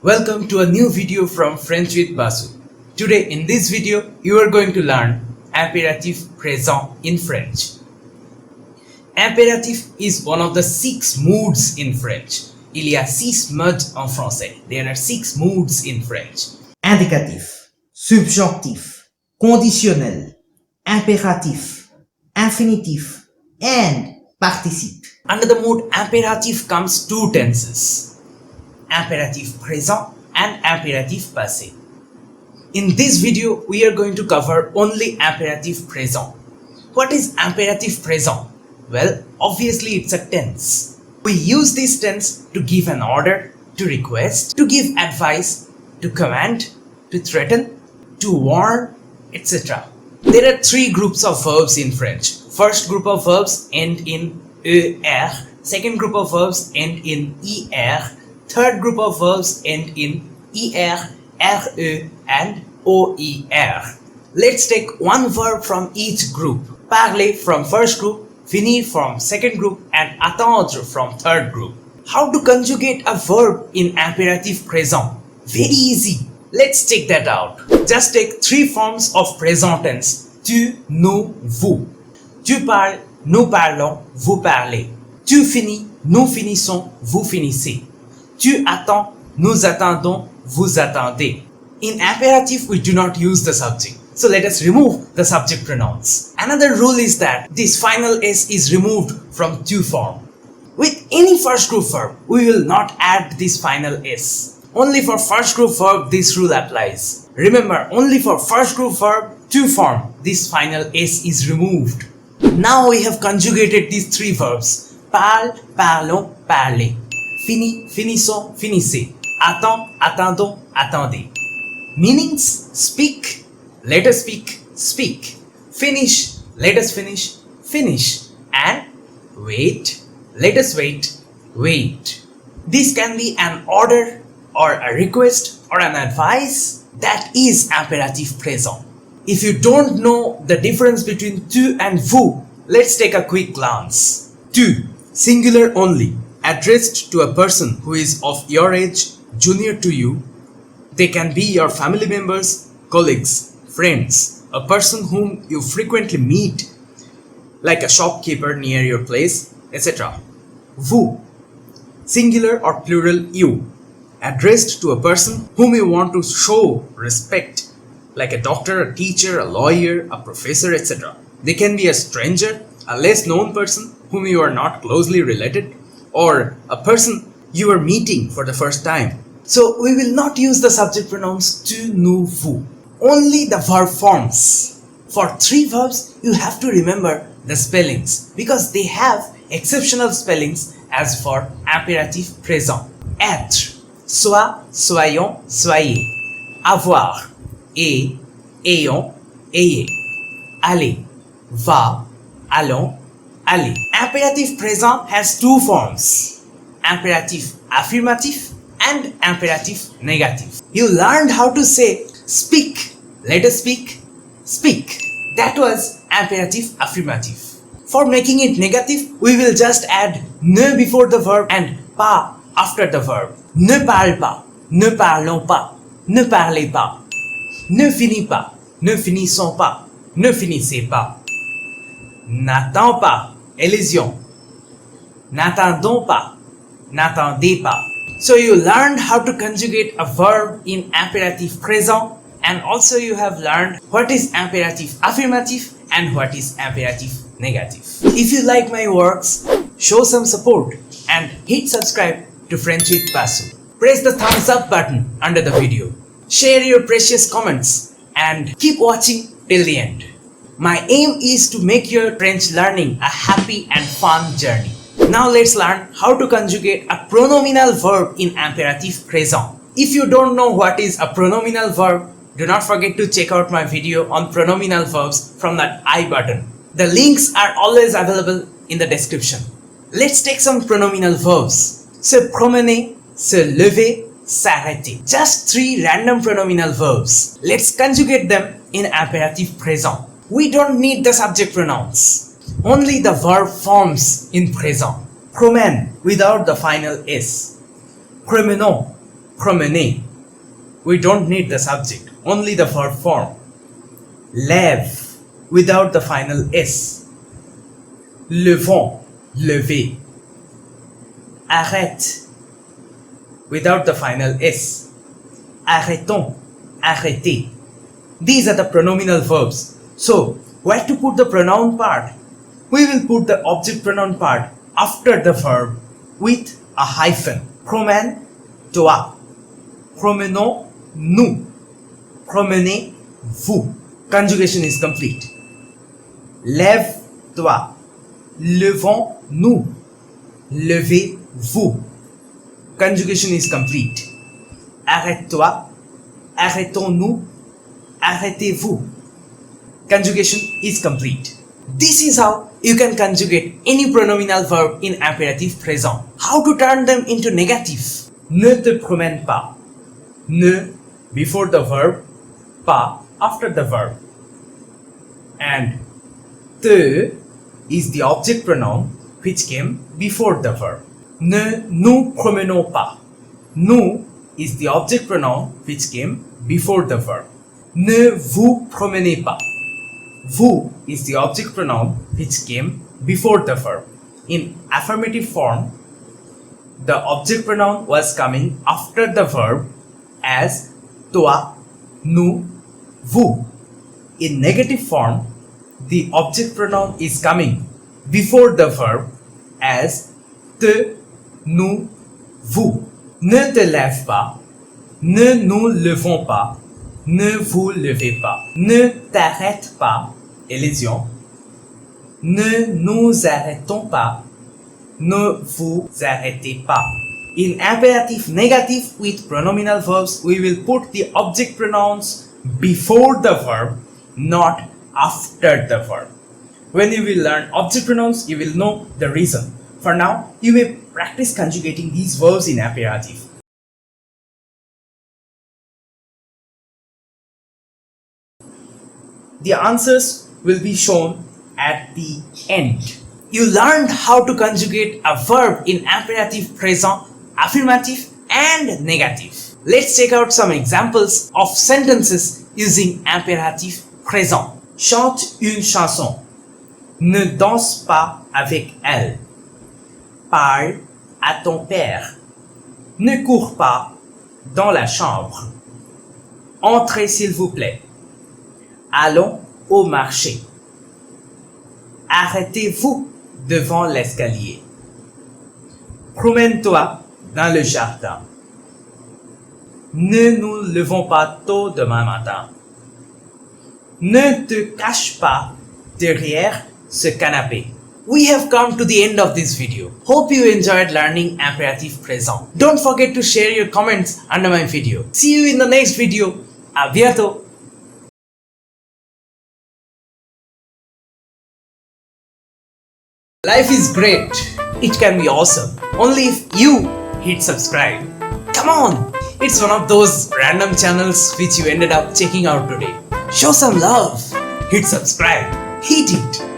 Welcome to a new video from French with Basu. Today in this video you are going to learn impératif présent in French. Impératif is one of the 6 moods in French. Il y a 6 modes en français. There are 6 moods in French. Indicatif, subjonctif, conditionnel, impératif, infinitif, and participe. Under the mood impératif comes 2 tenses. Impératif présent and impératif passé. In this video, we are going to cover only impératif présent. What is impératif présent? Well, obviously it's a tense. We use this tense to give an order, to request, to give advice, to command, to threaten, to warn, etc. There are 3 groups of verbs in French. First group of verbs end in er, second group of verbs end in er, third group of verbs end in er, re, and oer. Let's take one verb from each group. Parler from first group, finir from second group, and attendre from third group. How to conjugate a verb in impératif présent? Very easy. Let's check that out. Just take 3 forms of present tense. Tu, nous, vous. Tu parles, nous parlons, vous parlez. Tu finis, nous finissons, vous finissez. Tu attends, nous attendons, vous attendez. In imperative, we do not use the subject. So let us remove the subject pronouns. Another rule is that this final S is removed from tu form. With any first group verb, we will not add this final S. Only for first group verb, this rule applies. Remember, only for first group verb, tu form, this final S is removed. Now we have conjugated these 3 verbs. Parle, parlons, parlez. Fini, finissons, finissez. Attends, attendons, attendez. Meanings: speak, let us speak, speak. Finish, let us finish, finish. And wait, let us wait, wait. This can be an order or a request or an advice. That is impératif présent. If you don't know the difference between tu and vous, let's take a quick glance. Tu, singular only, addressed to a person who is of your age, junior to you. They can be your family members, colleagues, friends, a person whom you frequently meet, like a shopkeeper near your place, etc. Vous, singular or plural you, addressed to a person whom you want to show respect, like a doctor, a teacher, a lawyer, a professor, etc. They can be a stranger, a less known person whom you are not closely related, or a person you are meeting for the first time. So we will not use the subject pronouns tu, nous, vous. Only the verb forms. For 3 verbs, you have to remember the spellings because they have exceptional spellings as for impératif présent. Être, sois, soyons, soyez. Avoir, et, ayons, ayez. Aller, va, allons, allez. Impératif présent has 2 forms. Impératif affirmatif and impératif négatif. You learned how to say speak, let us speak, speak. That was impératif affirmatif. For making it negative, we will just add ne before the verb and pas after the verb. Ne parle pas, ne parlons pas, ne parlez pas. Ne finis pas, ne finissons pas, ne finissez pas. N'attends pas, élision. N'attendons pas, n'attendez pas. So you learned how to conjugate a verb in impératif présent, and also you have learned what is impératif affirmatif and what is impératif négatif. If you like my works, show some support and hit subscribe to French with Basu. Press the thumbs up button under the video. Share your precious comments and keep watching till the end. My aim is to make your French learning a happy and fun journey. Now let's learn how to conjugate a pronominal verb in impératif présent. If you don't know what is a pronominal verb, do not forget to check out my video on pronominal verbs from that I button. The links are always available in the description. Let's take some pronominal verbs. Se promener, se lever, s'arrêter. Just 3 random pronominal verbs. Let's conjugate them in impératif présent. We don't need the subject pronouns. Only the verb forms in présent. Promène without the final S. Promenons. promener. We don't need the subject, only the verb form. Lève, without the final S. Levons, lever. Arrête, without the final S. Arrêtons, arrêter. These are the pronominal verbs. So, where to put the pronoun part? We will put the object pronoun part after the verb with a hyphen. Promène, toi. Promenons, nous. Promenez, vous. Conjugation is complete. Lève-toi. Levons-nous. Levez-vous. Conjugation is complete. Arrête-toi. Arrêtons-nous. Arrêtez-vous. Conjugation is complete. This is how you can conjugate any pronominal verb in imperative présent. How to turn them into negative? Ne te promène pas. Ne before the verb, pas after the verb. And te is the object pronoun which came before the verb. Ne nous promenons pas. Nous is the object pronoun which came before the verb. Ne vous promenez pas. Vous is the object pronoun which came before the verb. In affirmative form, the object pronoun was coming after the verb as toi, nous, vous. In negative form, the object pronoun is coming before the verb as te, nous, vous. Ne te lève pas, ne nous levons pas, ne vous levez pas. Ne t'arrête pas, élision. Ne nous arrêtons pas, ne vous arrêtez pas. In imperative negative with pronominal verbs, we will put the object pronouns before the verb, not after the verb. When you will learn object pronouns, you will know the reason. For now, you may practice conjugating these verbs in imperative. The answers will be shown at the end. You learned how to conjugate a verb in imperative présent, affirmative and negative. Let's check out some examples of sentences using impératif présent. Chante une chanson. Ne danse pas avec elle. Parle à ton père. Ne cours pas dans la chambre. Entrez s'il vous plaît. Allons au marché. Arrêtez-vous devant l'escalier. Promène-toi dans le jardin. Ne nous levons pas tôt demain matin. Ne te cache pas derrière ce canapé. We have come to the end of this video. Hope you enjoyed learning impératif présent. Don't forget to share your comments under my video. See you in the next video. À bientôt. Life is great. It can be awesome. Only if you hit subscribe. Come on! It's one of those random channels which you ended up checking out today. Show some love. Hit subscribe. Hit it.